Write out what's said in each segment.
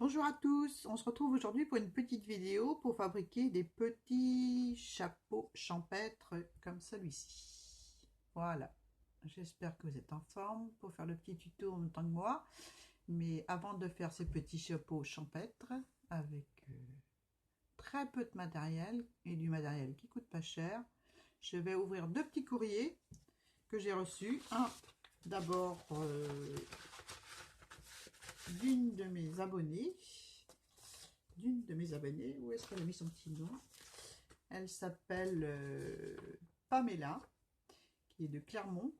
Bonjour à tous, on se retrouve aujourd'hui pour une petite vidéo pour fabriquer des petits chapeaux champêtres comme celui-ci. Voilà, j'espère que vous êtes en forme pour faire le petit tuto en même temps que moi. Mais avant de faire ces petits chapeaux champêtres avec très peu de matériel et du matériel qui coûte pas cher, je vais ouvrir deux petits courriers que j'ai reçus. Un d'abord d'une de mes abonnées. Où est-ce qu'elle a mis son petit nom? Elle s'appelle Pamela, qui est de Clermont.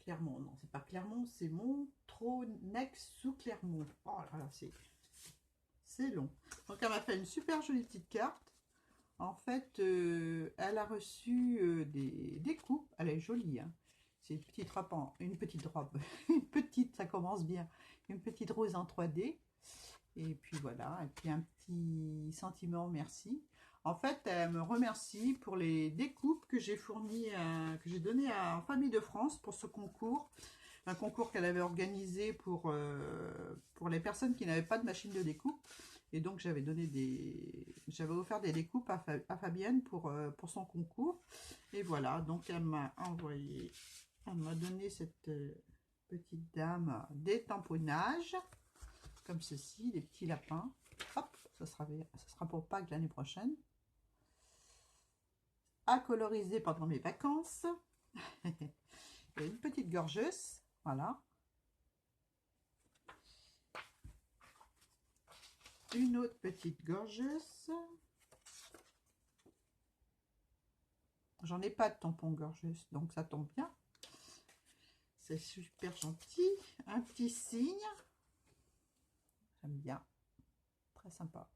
Clermont, non, c'est pas Clermont, c'est Montronex sous Clermont. Oh là là, c'est long. Donc elle m'a fait une super jolie petite carte. En fait, elle a reçu des coupes. Elle est jolie, hein. C'est une petite robe, une petite, ça commence bien, une petite rose en 3D. Et puis voilà, et puis un petit sentiment merci. En fait, elle me remercie pour les découpes que j'ai fournies, que j'ai données à Famille de France pour ce concours. Un concours qu'elle avait organisé pour les personnes qui n'avaient pas de machine de découpe. Et donc, j'avais offert des découpes à Fabienne pour son concours. Et voilà, donc elle m'a donné cette petite dame des tamponnages comme ceci, des petits lapins. Hop, ça sera pour Pâques l'année prochaine. À coloriser pendant mes vacances. Et une petite gorgeuse, voilà. Une autre petite gorgeuse. J'en ai pas de tampon gorgeuse, donc ça tombe bien. C'est super gentil. Un petit signe. J'aime bien. Très sympa.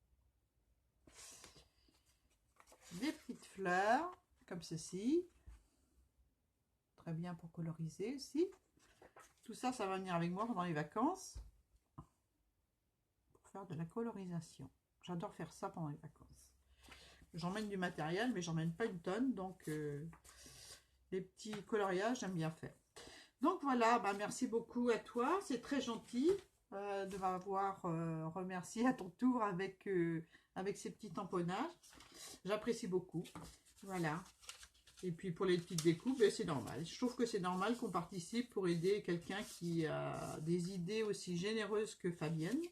Des petites fleurs, comme ceci. Très bien pour coloriser aussi. Tout ça, ça va venir avec moi pendant les vacances. Pour faire de la colorisation. J'adore faire ça pendant les vacances. J'emmène du matériel, mais j'emmène pas une tonne. Donc, les petits coloriages, j'aime bien faire. Donc voilà, bah, merci beaucoup à toi. C'est très gentil de m'avoir remercié à ton tour avec ces petits tamponnages. J'apprécie beaucoup. Voilà. Et puis pour les petites découpes, c'est normal. Je trouve que c'est normal qu'on participe pour aider quelqu'un qui a des idées aussi généreuses que Fabienne.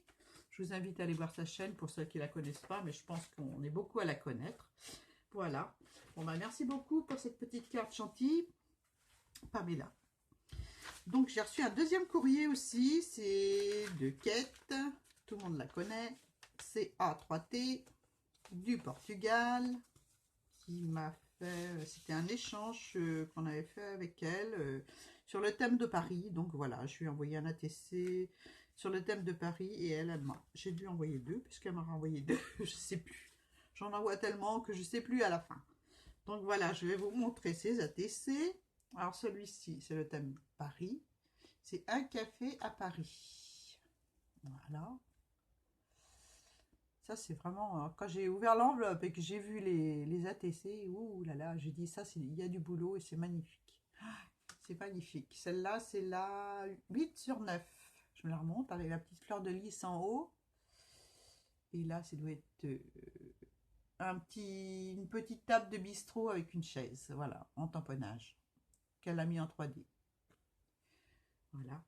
Je vous invite à aller voir sa chaîne pour ceux qui ne la connaissent pas, mais je pense qu'on est beaucoup à la connaître. Voilà. Bon, bah, merci beaucoup pour cette petite carte chantilly, Pamela. Donc, j'ai reçu un deuxième courrier aussi. C'est de Kate. Tout le monde la connaît. C'est A3T du Portugal qui m'a fait... C'était un échange qu'on avait fait avec elle sur le thème de Paris. Donc, voilà, je lui ai envoyé un ATC sur le thème de Paris et elle m'a... J'ai dû envoyer deux puisqu'elle m'a renvoyé deux. Je sais plus. J'en envoie tellement que je sais plus à la fin. Donc, voilà, je vais vous montrer ces ATC. Alors, celui-ci, c'est le thème Paris. C'est un café à Paris. Voilà. Ça, c'est vraiment... Quand j'ai ouvert l'enveloppe et que j'ai vu les ATC, ouh là là, j'ai dit ça, il y a du boulot et c'est magnifique. C'est magnifique. Celle-là, c'est la 8 sur 9. Je me la remonte avec la petite fleur de lys en haut. Et là, ça doit être une petite table de bistrot avec une chaise. Voilà, en tamponnage. Qu'elle a mis en 3D. Voilà.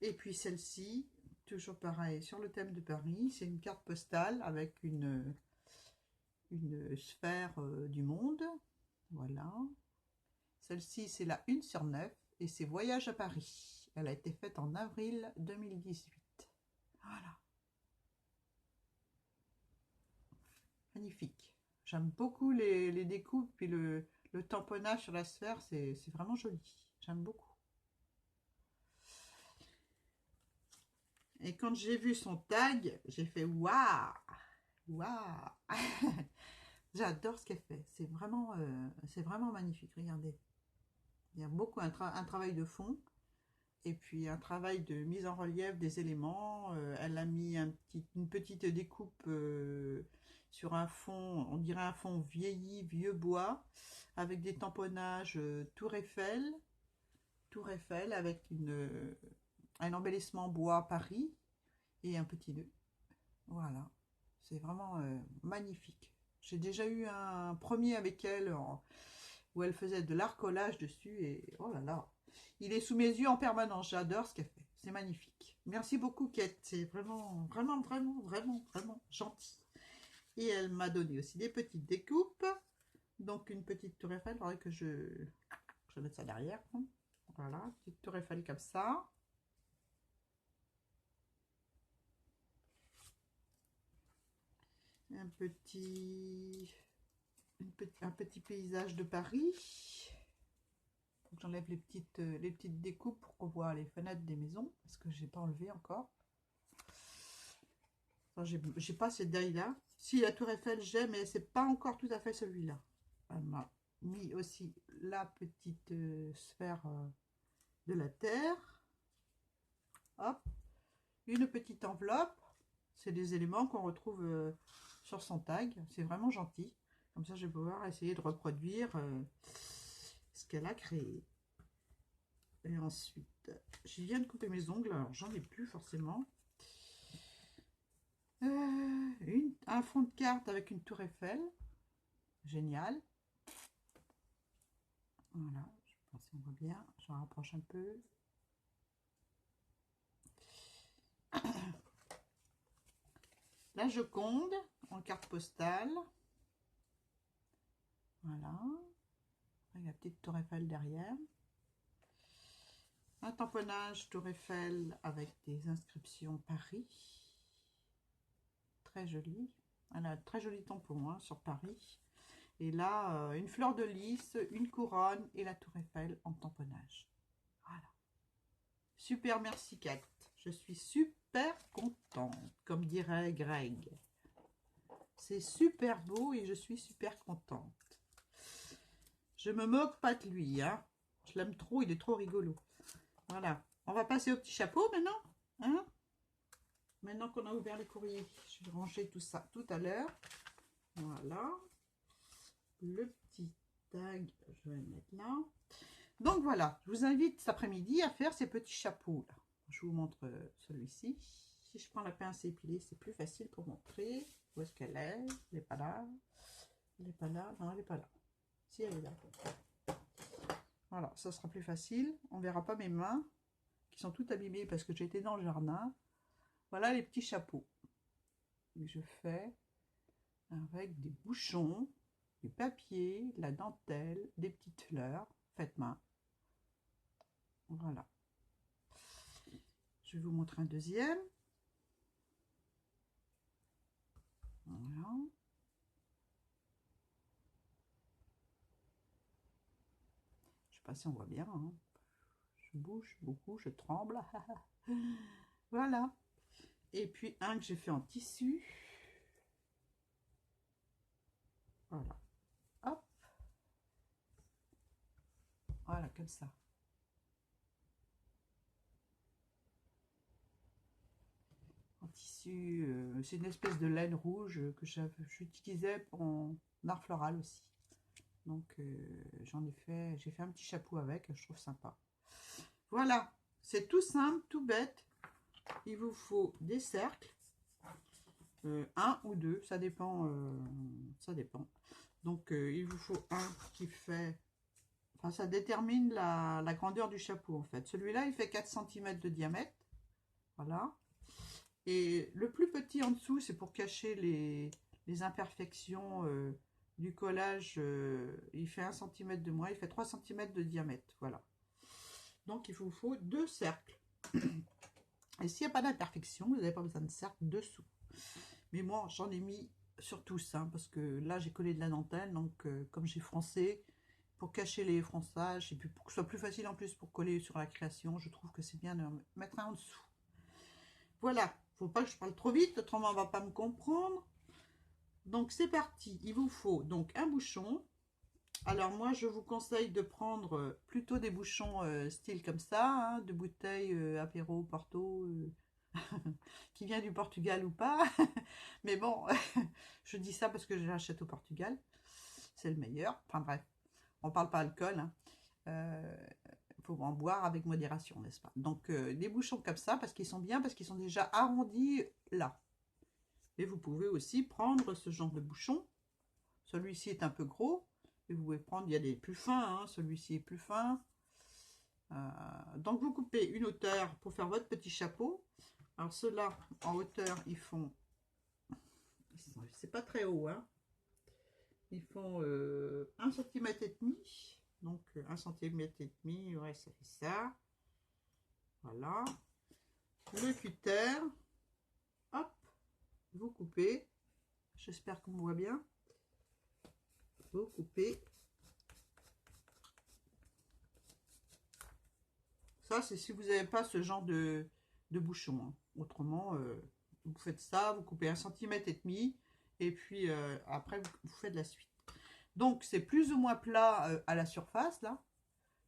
Et puis celle-ci, toujours pareil, sur le thème de Paris, c'est une carte postale avec une sphère du monde. Voilà. Celle-ci, c'est la 1 sur 9 et c'est Voyage à Paris. Elle a été faite en avril 2018. Voilà. Magnifique. J'aime beaucoup les découpes et le tamponnage sur la sphère, c'est vraiment joli. J'aime beaucoup. Et quand j'ai vu son tag, j'ai fait waouh, waouh. J'adore ce qu'elle fait. C'est vraiment magnifique. Regardez. Il y a beaucoup un travail de fond et puis un travail de mise en relief des éléments. Elle a mis une petite découpe sur un fond, on dirait un fond vieilli, vieux bois, avec des tamponnages Tour Eiffel avec un embellissement bois Paris. et un petit nœud. Voilà, c'est vraiment magnifique. J'ai déjà eu un premier avec elle où elle faisait de l'arcolage dessus et oh là là, il est sous mes yeux en permanence. J'adore ce qu'elle fait, c'est magnifique. Merci beaucoup Kate, c'est vraiment, vraiment, vraiment, vraiment, vraiment gentil. Et elle m'a donné aussi des petites découpes. Donc une petite tour Eiffel, il faudrait que je mette ça derrière. Voilà, petite tour Eiffel comme ça. Un petit paysage de Paris. J'enlève les petites découpes pour qu'on voit les fenêtres des maisons, parce que j'ai pas enlevé encore. Enfin, j'ai pas cette daille-là. Si, la tour Eiffel, j'ai, mais c'est pas encore tout à fait celui-là. Elle m'a mis aussi la petite sphère de la Terre. Hop. Une petite enveloppe. C'est des éléments qu'on retrouve sur son tag. C'est vraiment gentil. Comme ça, je vais pouvoir essayer de reproduire ce qu'elle a créé. Et ensuite, je viens de couper mes ongles. Alors, j'en ai plus forcément. Un fond de carte avec une tour Eiffel. Génial. Voilà, je pense qu'on voit bien. Je rapproche un peu. La Joconde en carte postale. Voilà. La petite tour Eiffel derrière. Un tamponnage tour Eiffel avec des inscriptions Paris. Très joli. Elle a un très joli tampon hein, sur Paris. Et là, une fleur de lys, une couronne et la tour Eiffel en tamponnage. Voilà. Super, merci Kat. Je suis super contente, comme dirait Greg. C'est super beau et je suis super contente. Je me moque pas de lui, hein. Je l'aime trop, il est trop rigolo. Voilà. On va passer au petit chapeau maintenant. Hein, maintenant qu'on a ouvert les courriers. Je vais ranger tout ça tout à l'heure. Voilà. Le petit tag, je vais le mettre là. Donc voilà, je vous invite cet après-midi à faire ces petits chapeaux là. Je vous montre celui-ci. Si je prends la pince épilée, c'est plus facile pour montrer. Où est-ce qu'elle est? Elle n'est pas là. Elle n'est pas là. Non, elle n'est pas là. Si, elle est là. Voilà, ça sera plus facile. On ne verra pas mes mains qui sont toutes abîmées parce que j'étais dans le jardin. Voilà les petits chapeaux que je fais avec des bouchons, du papier, de la dentelle, des petites fleurs faites main. Voilà. Je vais vous montrer un deuxième. Voilà. Je sais pas si on voit bien. Hein. Je bouge beaucoup, je tremble. Voilà. Et puis un que j'ai fait en tissu. Voilà. Hop. Voilà, comme ça. En tissu, c'est une espèce de laine rouge que j'utilisais en art floral aussi. Donc j'ai fait un petit chapeau avec, je trouve sympa. Voilà, c'est tout simple, tout bête. Il vous faut des cercles, un ou deux, ça dépend, ça dépend. Donc il vous faut un qui fait, enfin ça détermine la grandeur du chapeau en fait. Celui-là il fait 4 cm de diamètre, voilà. Et le plus petit en dessous, c'est pour cacher les imperfections du collage. Il fait 1 cm de moins, il fait 3 cm de diamètre. Voilà. Donc, il vous faut 2 cercles. Et s'il n'y a pas d'imperfection, vous n'avez pas besoin de cercle dessous. Mais moi, j'en ai mis sur tous, hein, parce que là, j'ai collé de la dentelle. Donc, comme j'ai froncé, pour cacher les fronçages, et puis pour que ce soit plus facile en plus pour coller sur la création, je trouve que c'est bien de mettre un en dessous. Voilà. Faut pas que je parle trop vite, autrement on va pas me comprendre. Donc c'est parti, il vous faut donc un bouchon. Alors moi je vous conseille de prendre plutôt des bouchons style comme ça, hein, de bouteille apéro, Porto, qui vient du Portugal ou pas. Mais bon, je dis ça parce que je l'achète au Portugal, c'est le meilleur. Enfin bref, on parle pas alcool. Hein. faut en boire avec modération, n'est-ce pas? Donc, des bouchons comme ça, parce qu'ils sont bien, parce qu'ils sont déjà arrondis là. Et vous pouvez aussi prendre ce genre de bouchon. Celui-ci est un peu gros. Et vous pouvez prendre, il y a des plus fins, hein, celui-ci est plus fin. Donc, vous coupez une hauteur pour faire votre petit chapeau. Alors, ceux-là, en hauteur, ils font... C'est pas très haut, hein. Ils font 1 cm et demi. Donc, 1 cm et demi, ouais, ça fait ça. Voilà. Le cutter. Hop. Vous coupez. J'espère qu'on me voit bien. Vous coupez. Ça, c'est si vous n'avez pas ce genre de bouchon, hein. Autrement, vous faites ça, vous coupez 1 cm et demi. Et puis, après, vous faites la suite. Donc, c'est plus ou moins plat à la surface, là.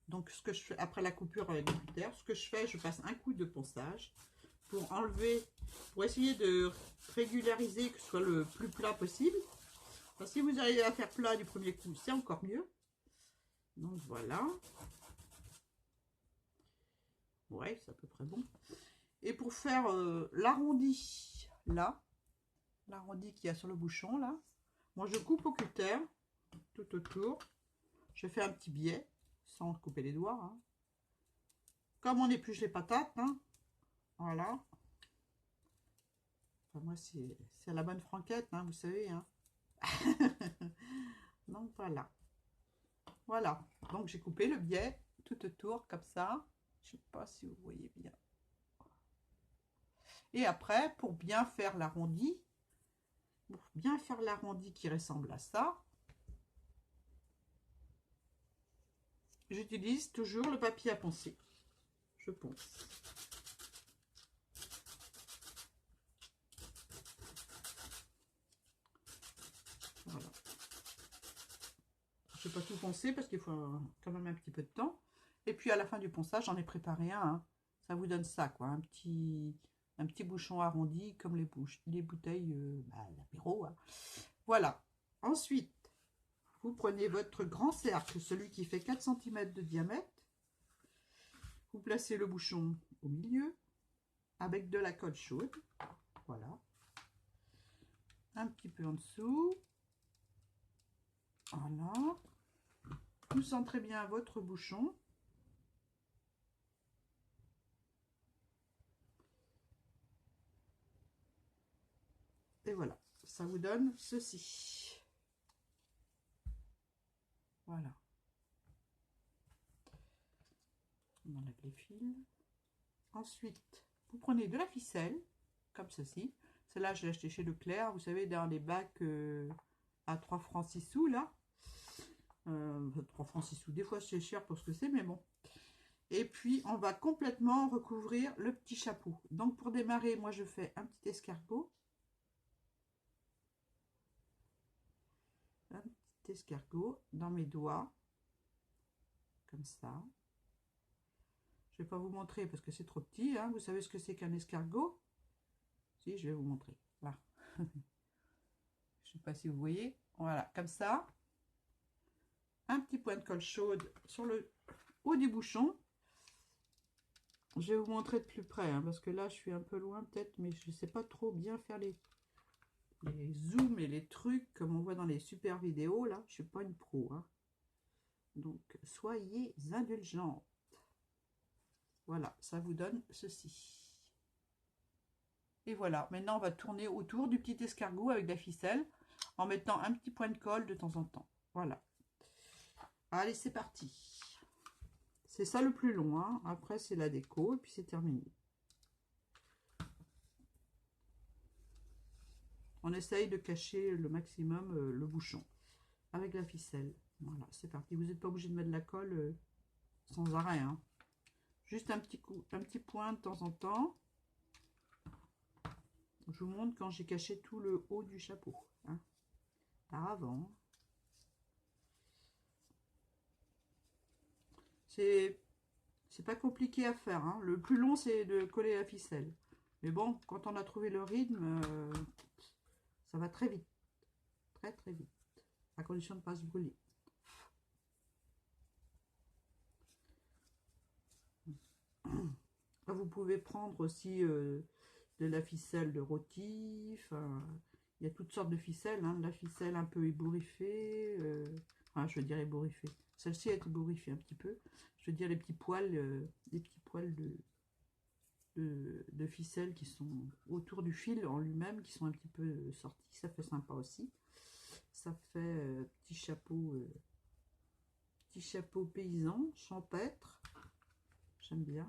Donc, ce que je fais après la coupure avec le cutter, ce que je fais, je passe un coup de ponçage pour enlever, pour essayer de régulariser, que ce soit le plus plat possible. Enfin, si vous arrivez à faire plat du premier coup, c'est encore mieux. Donc, voilà. Ouais, c'est à peu près bon. Et pour faire l'arrondi, là, l'arrondi qu'il y a sur le bouchon, là, moi, je coupe au cutter tout autour. Je fais un petit biais, sans couper les doigts, hein. Comme on épluche les patates, hein. Voilà. Enfin, moi, c'est à la bonne franquette, hein, vous savez, hein. Donc, voilà. Voilà. Donc, j'ai coupé le biais tout autour, comme ça. Je sais pas si vous voyez bien. Et après, pour bien faire l'arrondi, qui ressemble à ça, j'utilise toujours le papier à poncer. Je ponce. Voilà. Je ne vais pas tout poncer parce qu'il faut quand même un petit peu de temps. Et puis à la fin du ponçage, j'en ai préparé un, hein. Ça vous donne ça, quoi. Un petit bouchon arrondi comme les bouteilles d'apéro, hein. Voilà. Ensuite, vous prenez votre grand cercle, celui qui fait 4 cm de diamètre. Vous placez le bouchon au milieu avec de la colle chaude. Voilà. Un petit peu en dessous. Voilà. Vous centrez bien votre bouchon. Et voilà. Ça vous donne ceci. Voilà. On enlève les fils. Ensuite, vous prenez de la ficelle, comme ceci. Celle-là, je l'ai achetée chez Leclerc. Vous savez, dans les bacs à 3 francs 6 sous, là. 3 francs 6 sous. Des fois, c'est cher pour ce que c'est, mais bon. Et puis, on va complètement recouvrir le petit chapeau. Donc, pour démarrer, moi, je fais un petit escargot. Un petit escargot dans mes doigts. Comme ça. Je ne vais pas vous montrer parce que c'est trop petit, hein. Vous savez ce que c'est qu'un escargot? Si, je vais vous montrer. Là. Je ne sais pas si vous voyez. Voilà, comme ça. Un petit point de colle chaude sur le haut du bouchon. Je vais vous montrer de plus près, hein, parce que là, je suis un peu loin peut-être, mais je ne sais pas trop bien faire les zooms et les trucs comme on voit dans les super vidéos. Là, je ne suis pas une pro, hein. Donc, soyez indulgents. Voilà, ça vous donne ceci. Et voilà, maintenant on va tourner autour du petit escargot avec de la ficelle en mettant un petit point de colle de temps en temps. Voilà. Allez, c'est parti. C'est ça le plus long, hein. Après, c'est la déco et puis c'est terminé. On essaye de cacher le maximum le bouchon avec la ficelle. Voilà, c'est parti. Vous n'êtes pas obligé de mettre de la colle sans arrêt, hein. Juste un petit coup, un petit point de temps en temps. Je vous montre quand j'ai caché tout le haut du chapeau, hein, par avant. C'est pas compliqué à faire, hein. Le plus long, c'est de coller la ficelle. Mais bon, quand on a trouvé le rythme, ça va très vite. Très, très vite. À condition de ne pas se brûler. Vous pouvez prendre aussi de la ficelle de rôti. Enfin, il y a toutes sortes de ficelles. Hein, de la ficelle un peu ébouriffée. Enfin, je veux dire ébouriffée. Celle-ci est ébouriffée un petit peu. Je veux dire les petits poils de ficelle qui sont autour du fil en lui-même, qui sont un petit peu sortis. Ça fait sympa aussi. Ça fait petit chapeau paysan, champêtre. J'aime bien.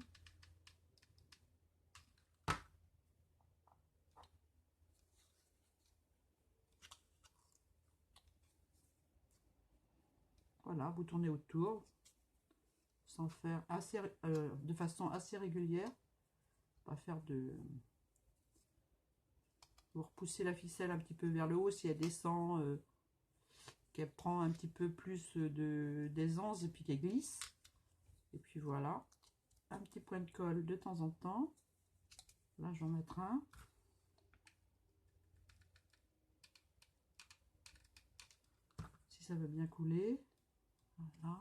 Voilà, vous tournez autour sans faire de façon assez régulière. Pas faire de... Vous repoussez la ficelle un petit peu vers le haut si elle descend, qu'elle prend un petit peu plus d'aisance et puis qu'elle glisse. Et puis voilà, un petit point de colle de temps en temps. Là, je vais en mettre un. Si ça veut bien couler. Voilà.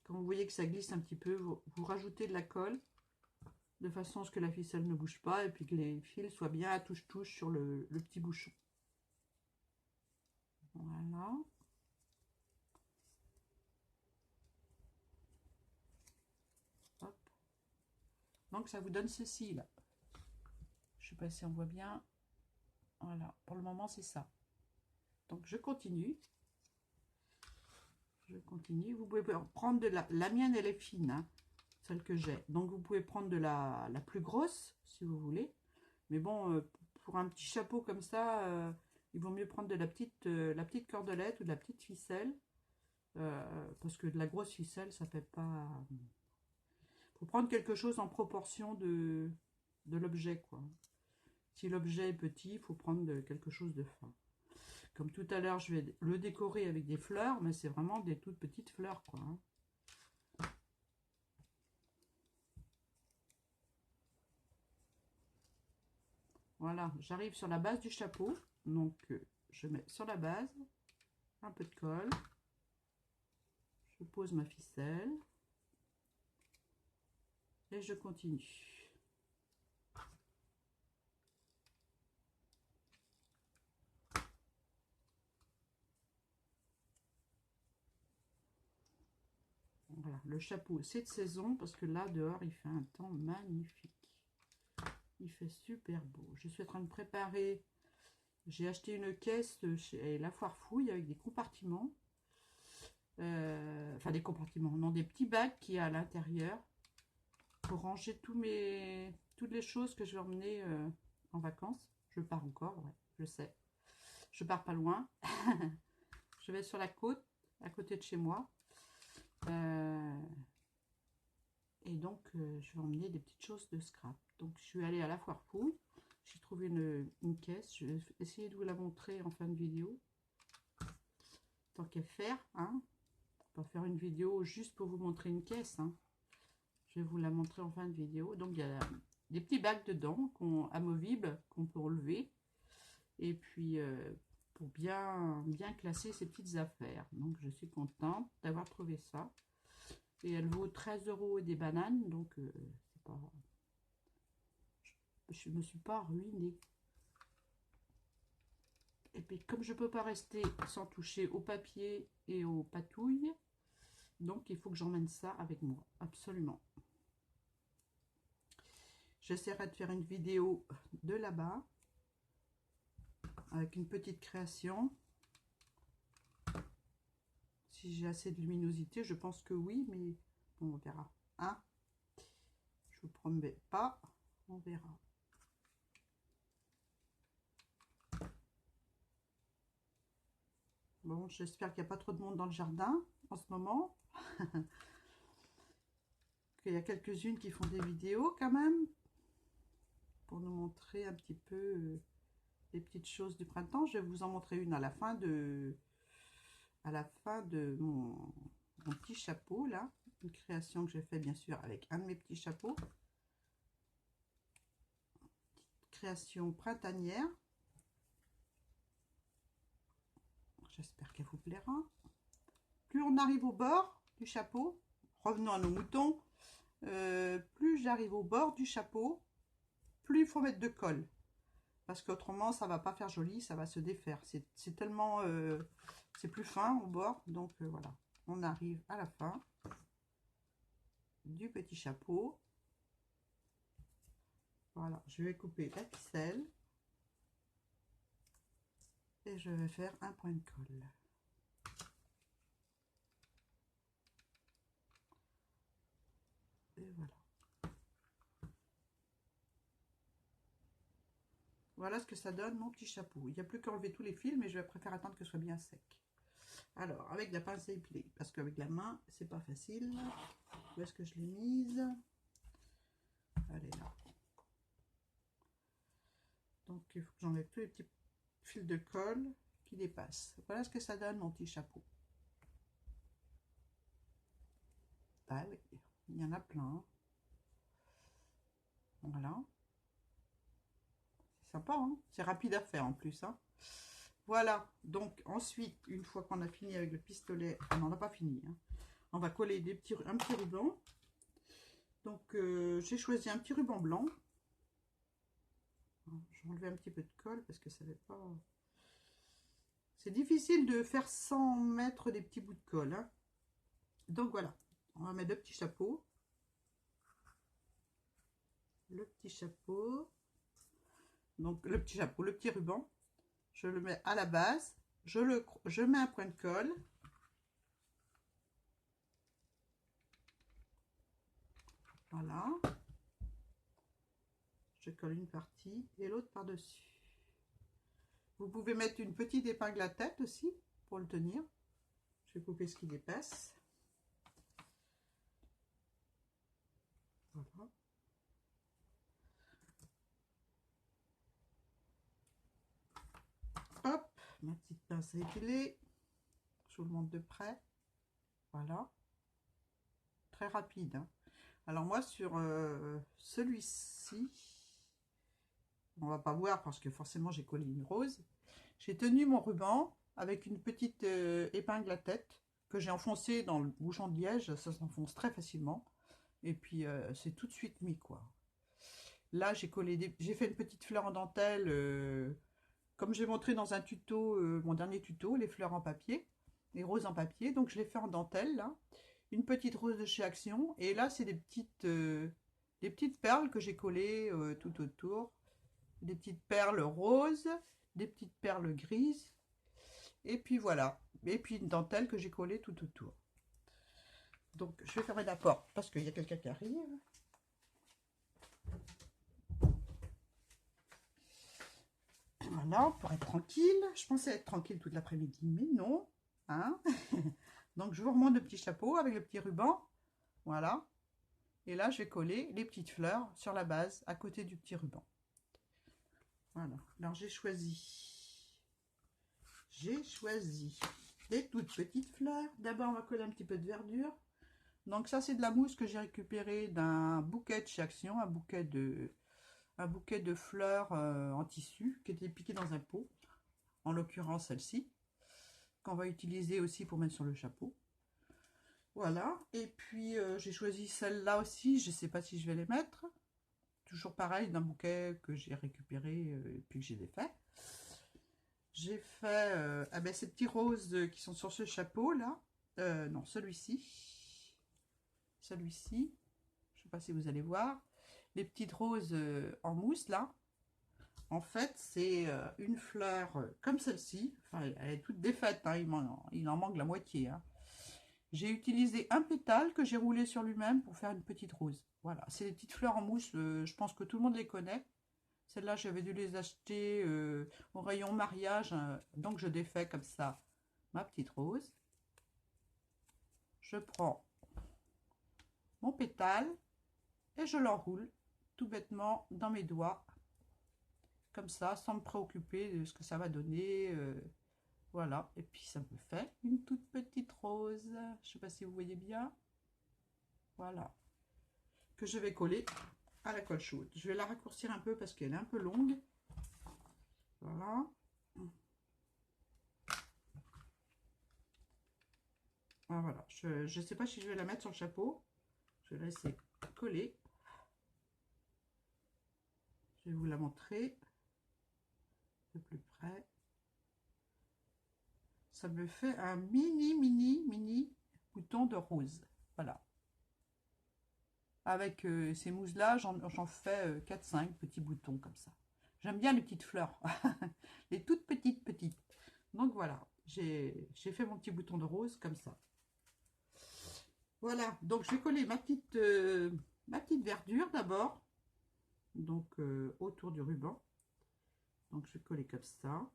Quand vous voyez que ça glisse un petit peu, vous rajoutez de la colle de façon à ce que la ficelle ne bouge pas et puis que les fils soient bien à touche-touche sur le petit bouchon. Voilà. Hop. Donc ça vous donne ceci là. Je sais pas si on voit bien. Voilà, pour le moment c'est ça. Donc je continue. Je continue. Vous pouvez prendre de la mienne, elle est fine, hein, celle que j'ai. Donc vous pouvez prendre de la plus grosse si vous voulez. Mais bon, pour un petit chapeau comme ça, il vaut mieux prendre de la petite cordelette ou de la petite ficelle. Parce que de la grosse ficelle, ça fait pas... faut prendre quelque chose en proportion de l'objet, quoi. Si l'objet est petit, il faut prendre quelque chose de fin. Comme tout à l'heure, je vais le décorer avec des fleurs, mais c'est vraiment des toutes petites fleurs, quoi. Hein. Voilà, j'arrive sur la base du chapeau. Donc, je mets sur la base un peu de colle. Je pose ma ficelle. Et je continue. Voilà, le chapeau, c'est de saison parce que là, dehors, il fait un temps magnifique. Il fait super beau. Je suis en train de préparer. J'ai acheté une caisse chez La Foire Fouille avec des compartiments. Enfin, des compartiments, non, des petits bacs qu'il y a à l'intérieur pour ranger toutes les choses que je vais emmener en vacances. Je pars encore, ouais, je sais. Je pars pas loin. Je vais sur la côte, à côté de chez moi. Et donc, je vais emmener des petites choses de scrap. Donc, je suis allée à La Foire Fouille. J'ai trouvé une caisse. Je vais essayer de vous la montrer en fin de vidéo. Tant qu'à faire, hein. On va faire une vidéo juste pour vous montrer une caisse, hein. Je vais vous la montrer en fin de vidéo. Donc, il y a des petits bacs dedans, amovibles, qu'on peut relever. Et puis, pour bien classer ces petites affaires. Donc, je suis contente d'avoir trouvé ça. Et elle vaut 13 € et des bananes. Donc, c'est pas... je ne me suis pas ruinée. Et puis, comme je ne peux pas rester sans toucher au papier et aux patouilles, donc il faut que j'emmène ça avec moi, absolument. J'essaierai de faire une vidéo de là-bas, avec une petite création. Si j'ai assez de luminosité, je pense que oui, mais bon, on verra. Hein, je vous promets pas, on verra. Bon, j'espère qu'il n'y a pas trop de monde dans le jardin en ce moment. Qu'il y a quelques-unes qui font des vidéos quand même. Pour nous montrer un petit peu les petites choses du printemps. Je vais vous en montrer une à la fin de mon petit chapeau là. Une création que j'ai fait bien sûr avec un de mes petits chapeaux. Création printanière. j'espère qu'elle vous plaira. Plus on arrive au bord du chapeau, revenons à nos moutons, plus j'arrive au bord du chapeau, plus il faut mettre de colle. Parce qu'autrement, ça va pas faire joli, ça va se défaire. C'est tellement... c'est plus fin au bord, donc voilà. On arrive à la fin du petit chapeau. Voilà, je vais couper la ficelle. Et je vais faire un point de colle. Et voilà. Voilà ce que ça donne mon petit chapeau. Il n'y a plus qu'à enlever tous les fils, mais je vais préférer attendre que ce soit bien sec. Alors, avec la pince à épiler, parce qu'avec la main, c'est pas facile. Où est-ce que je l'ai mise? Elle est là. Donc, il faut que j'enlève tous les petits fils de colle qui dépassent. Voilà ce que ça donne mon petit chapeau. Ah oui, il y en a plein. Voilà. C'est sympa, hein, c'est rapide à faire en plus. Hein. Voilà, donc ensuite, une fois qu'on a fini avec le pistolet, on n'a pas fini. Hein, on va coller un petit ruban. Donc, j'ai choisi un petit ruban blanc. Je vais enlever un petit peu de colle parce que ça ne va pas... C'est difficile de faire sans mettre des petits bouts de colle. Hein. Donc voilà, on va mettre le petit chapeau. Le petit chapeau. Donc le petit chapeau, le petit ruban. Je le mets à la base. Je mets un point de colle. Voilà. Je colle une partie et l'autre par-dessus. Vous pouvez mettre une petite épingle à tête aussi pour le tenir. Je vais couper ce qui dépasse. Voilà. Hop, ma petite pince à épiler. Je vous le montre de près. Voilà. Très rapide. Hein. Alors moi sur celui-ci, on va pas voir parce que forcément j'ai collé une rose. J'ai tenu mon ruban avec une petite épingle à tête que j'ai enfoncé dans le bouchon de liège. Ça s'enfonce très facilement. Et puis c'est tout de suite mis quoi. Là j'ai fait une petite fleur en dentelle. Comme j'ai montré dans un tuto, mon dernier tuto, les fleurs en papier, les roses en papier. Donc je l'ai fait en dentelle là. Une petite rose de chez Action. Et là c'est des petites perles que j'ai collées tout autour. Des petites perles roses, des petites perles grises. Et puis voilà. Et puis une dentelle que j'ai collée tout autour. Donc je vais fermer la porte parce qu'il y a quelqu'un qui arrive. Voilà, pour être tranquille. Je pensais être tranquille toute l'après-midi, mais non. Hein. Donc je vous remonte le petit chapeau avec le petit ruban. Voilà. Et là, je vais coller les petites fleurs sur la base à côté du petit ruban. Voilà. Alors j'ai choisi des toutes petites fleurs. D'abord, on va coller un petit peu de verdure. Donc ça, c'est de la mousse que j'ai récupérée d'un bouquet de chez Action, un bouquet de fleurs en tissu qui était piqué dans un pot, en l'occurrence celle-ci, qu'on va utiliser aussi pour mettre sur le chapeau. Voilà, et puis j'ai choisi celle-là aussi, je ne sais pas si je vais les mettre. Toujours pareil, d'un bouquet que j'ai récupéré et puis que j'ai défait. J'ai fait ces petits roses qui sont sur ce chapeau là. Non, celui-ci. Celui-ci. Je ne sais pas si vous allez voir. Les petites roses en mousse là. En fait, c'est une fleur comme celle-ci. Enfin, elle est toute défaite. Hein, il en manque la moitié. Hein. J'ai utilisé un pétale que j'ai roulé sur lui-même pour faire une petite rose. Voilà, c'est des petites fleurs en mousse. Je pense que tout le monde les connaît. Celles-là, j'avais dû les acheter au rayon mariage. Donc, je défais comme ça ma petite rose. Je prends mon pétale et je l'enroule tout bêtement dans mes doigts. Comme ça, sans me préoccuper de ce que ça va donner. Voilà, et puis ça me fait une toute petite rose. Je ne sais pas si vous voyez bien. Voilà. Que je vais coller à la colle chaude. Je vais la raccourcir un peu parce qu'elle est un peu longue. Voilà. Ah, voilà, je ne sais pas si je vais la mettre sur le chapeau. Je vais la laisser coller. Je vais vous la montrer de plus près. Ça me fait un mini bouton de rose. Voilà. Avec ces mousses-là, j'en fais 4-5 petits boutons comme ça. J'aime bien les petites fleurs. Les toutes petites. Donc voilà, j'ai fait mon petit bouton de rose comme ça. Voilà, donc je vais coller ma petite verdure d'abord. Donc autour du ruban. Donc je vais coller comme ça.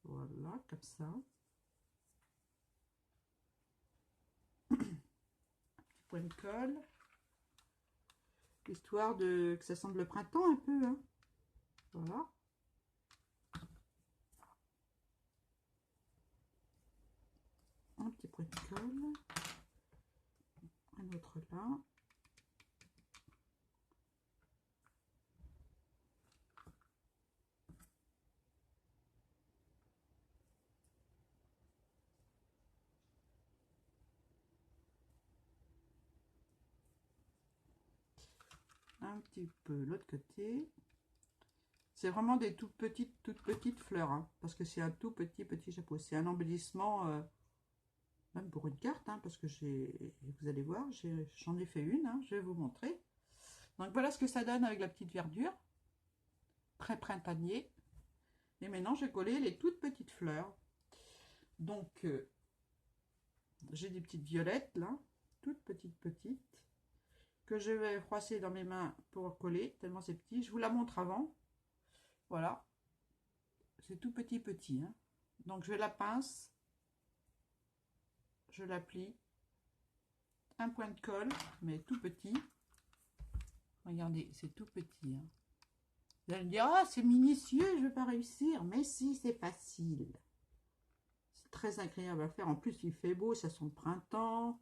Voilà, comme ça. Petit point de colle. Histoire que ça sente le printemps un peu. Hein. Voilà. Un petit point de colle. Un autre là. Un petit peu l'autre côté. C'est vraiment des toutes petites fleurs, hein, parce que c'est un tout petit chapeau. C'est un embellissement, même pour une carte, hein, parce que vous allez voir, j'en ai fait une, hein, je vais vous montrer. Donc voilà ce que ça donne avec la petite verdure, très printanier. Et maintenant, je vais coller les toutes petites fleurs. Donc, j'ai des petites violettes, là, toutes petites, que je vais froisser dans mes mains pour coller, tellement c'est petit. Je vous la montre avant. Voilà, c'est tout petit. Hein. Donc je la pince, je la plie, un point de colle, mais tout petit. Regardez, c'est tout petit. Hein. Vous allez me dire, ah, c'est minutieux, je ne vais pas réussir. Mais si, c'est facile. C'est très agréable à faire. En plus, il fait beau, ça sent le printemps.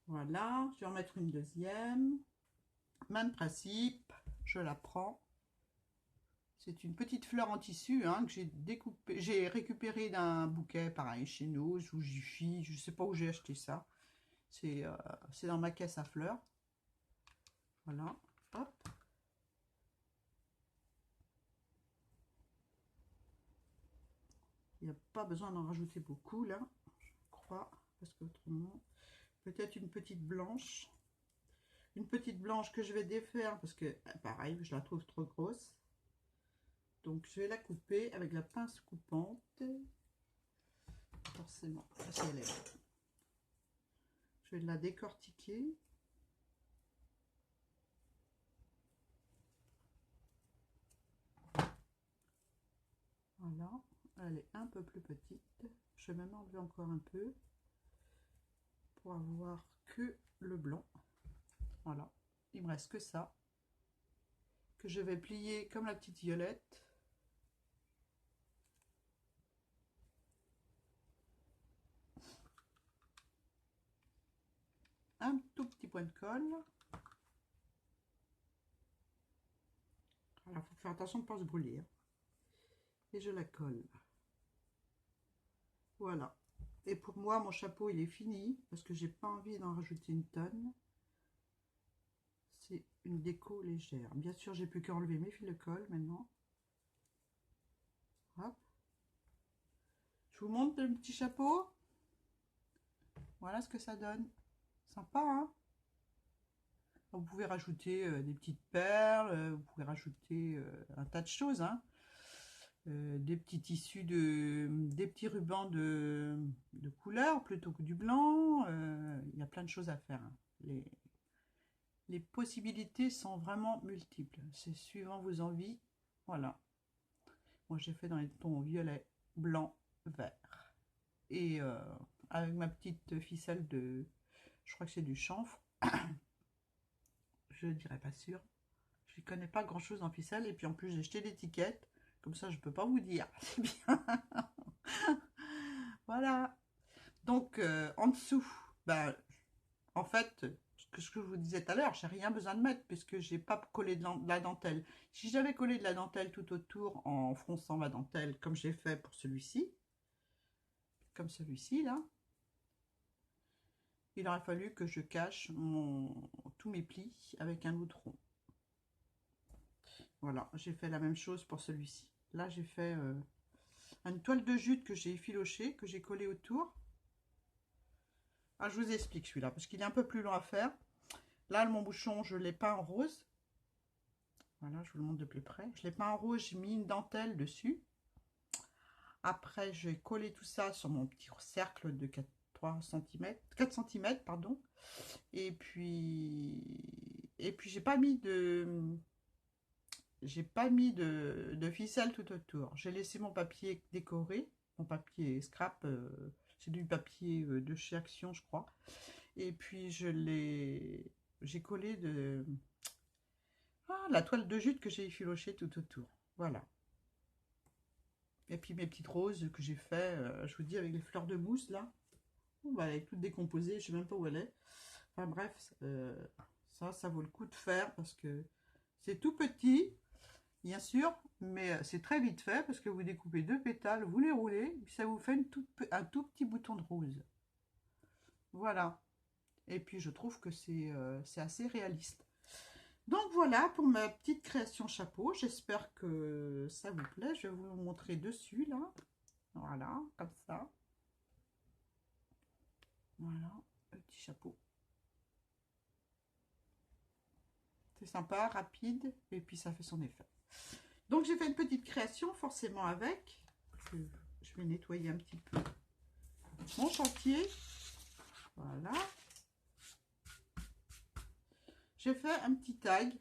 Voilà, je vais en mettre une deuxième. Même principe, je la prends. C'est une petite fleur en tissu hein, que j'ai récupéré d'un bouquet, pareil, chez nous, ou Jiffy, je ne sais pas où j'ai acheté ça. C'est dans ma caisse à fleurs. Voilà, hop. Il n'y a pas besoin d'en rajouter beaucoup là, je crois, parce qu'autrement, peut-être une petite blanche. Une petite blanche que je vais défaire parce que, pareil, je la trouve trop grosse. Donc je vais la couper avec la pince coupante. Forcément, ça elle est. Je vais la décortiquer. Voilà, elle est un peu plus petite. Je vais même enlever encore un peu pour avoir que le blanc. Voilà, il me reste que ça. Que je vais plier comme la petite violette. Un tout petit point de colle. Alors, il faut faire attention de ne pas se brûler. Hein. Et je la colle. Voilà. Et pour moi, mon chapeau, il est fini parce que j'ai pas envie d'en rajouter une tonne. C'est une déco légère. Bien sûr, j'ai plus qu'à enlever mes fils de colle maintenant. Hop. Je vous montre le petit chapeau. Voilà ce que ça donne. Sympa, hein? Vous pouvez rajouter des petites perles, vous pouvez rajouter un tas de choses, hein. Des petits tissus des petits rubans de couleur plutôt que du blanc. Il y a plein de choses à faire. Hein. Les possibilités sont vraiment multiples. C'est suivant vos envies. Voilà. Moi, j'ai fait dans les tons violet, blanc, vert. Et avec ma petite ficelle je crois que c'est du chanvre. Je dirais pas sûr. Je ne connais pas grand chose en ficelle. Et puis en plus, j'ai jeté l'étiquette. Comme ça, je ne peux pas vous dire. C'est bien. Voilà. Donc, en dessous, ben, en fait, ce que je vous disais tout à l'heure, j'ai rien besoin de mettre puisque j'ai pas collé de la dentelle. Si j'avais collé de la dentelle tout autour en fronçant ma dentelle, comme j'ai fait pour celui-ci, comme celui-ci, là. Il aurait fallu que je cache tous mes plis avec un loutron. Voilà, j'ai fait la même chose pour celui-ci. Là, j'ai fait une toile de jute que j'ai effilochée, que j'ai collée autour. Ah, je vous explique celui-là, parce qu'il est un peu plus long à faire. Là, mon bouchon, je l'ai peint en rose. Voilà, je vous le montre de plus près. Je l'ai peint en rose, j'ai mis une dentelle dessus. Après, j'ai collé tout ça sur mon petit cercle de 4 cm, pardon. Et puis j'ai pas mis de ficelle tout autour. J'ai laissé mon papier décoré, mon papier scrap, c'est du papier de chez Action, je crois. Et puis j'ai collé la toile de jute que j'ai effilochée tout autour. Voilà. Et puis mes petites roses que j'ai fait, je vous dis, avec les fleurs de mousse là. Bah, elle est toute décomposée, je sais même pas où elle est. Enfin bref, ça vaut le coup de faire parce que c'est tout petit, bien sûr, mais c'est très vite fait parce que vous découpez 2 pétales, vous les roulez, puis ça vous fait un tout petit bouton de rose. Voilà. Et puis je trouve que c'est assez réaliste. Donc voilà pour ma petite création chapeau. J'espère que ça vous plaît. Je vais vous le montrer dessus là. Voilà, comme ça. Voilà, le petit chapeau. C'est sympa, rapide, et puis ça fait son effet. Donc j'ai fait une petite création forcément avec. Je vais nettoyer un petit peu mon chantier. Voilà. J'ai fait un petit tag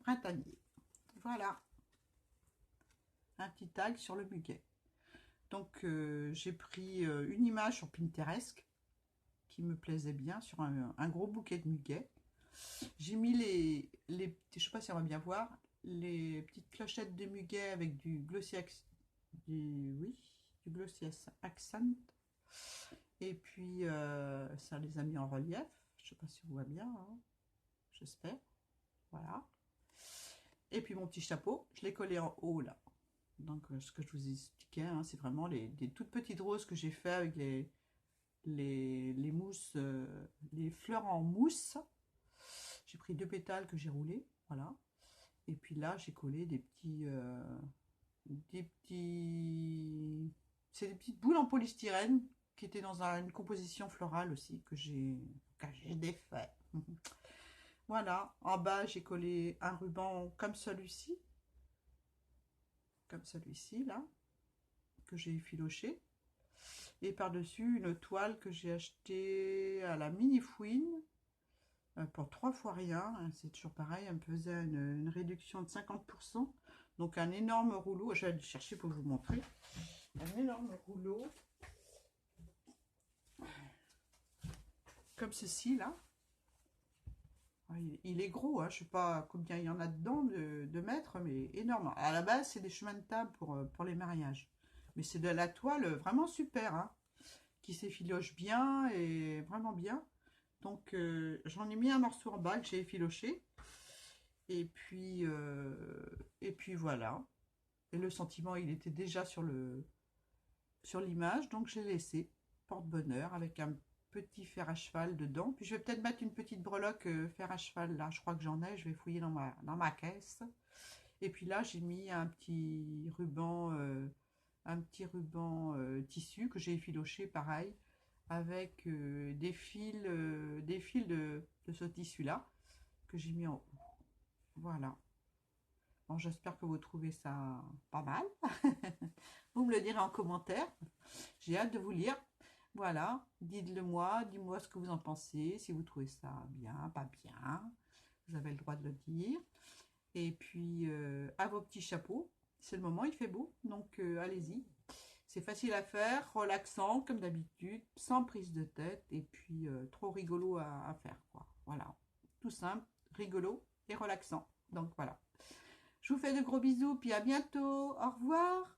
printanier. Voilà. Un petit tag sur le muguet. Donc j'ai pris une image sur Pinterest qui me plaisait bien, sur un gros bouquet de muguet. J'ai mis les je sais pas si on va bien voir, les petites clochettes de muguet avec du glossy accent. Et puis ça les a mis en relief. Je sais pas si on voit bien, hein. J'espère. Voilà. Et puis mon petit chapeau, je l'ai collé en haut là. Donc ce que je vous expliquais, hein, c'est vraiment des toutes petites roses que j'ai fait avec les mousses, les fleurs en mousse. J'ai pris 2 pétales que j'ai roulés, voilà. Et puis là, j'ai collé c'est des petites boules en polystyrène qui étaient dans une composition florale aussi que j'ai défait. Voilà, en bas, j'ai collé un ruban comme celui-ci là, que j'ai effiloché. Et par-dessus, une toile que j'ai achetée à la Mini Fouine pour 3 fois rien. C'est toujours pareil, elle me faisait une réduction de 50%. Donc un énorme rouleau, je vais aller chercher pour vous montrer. Un énorme rouleau, comme ceci là. Il est gros, hein, je ne sais pas combien il y en a dedans de mètres, mais énorme. À la base, c'est des chemins de table pour les mariages. Mais c'est de la toile vraiment super, hein, qui s'effiloche bien et vraiment bien. Donc, j'en ai mis un morceau en bas que j'ai effiloché. Et puis voilà. Et le sentiment, il était déjà sur l'image, donc j'ai laissé porte-bonheur avec un petit fer à cheval dedans. Puis je vais peut-être mettre une petite breloque fer à cheval là. Je crois que j'en ai. Je vais fouiller dans ma caisse. Et puis là, j'ai mis un petit ruban, tissu que j'ai effiloché pareil avec des fils de ce tissu là que j'ai mis en haut. Voilà. Bon, j'espère que vous trouvez ça pas mal. Vous me le direz en commentaire. J'ai hâte de vous lire. Voilà, dites-le moi, dis-moi ce que vous en pensez, si vous trouvez ça bien, pas bien. Vous avez le droit de le dire. Et puis, à vos petits chapeaux. C'est le moment, il fait beau, donc allez-y. C'est facile à faire, relaxant comme d'habitude, sans prise de tête, et puis trop rigolo à faire, quoi. Voilà, tout simple, rigolo et relaxant. Donc voilà. Je vous fais de gros bisous, puis à bientôt. Au revoir.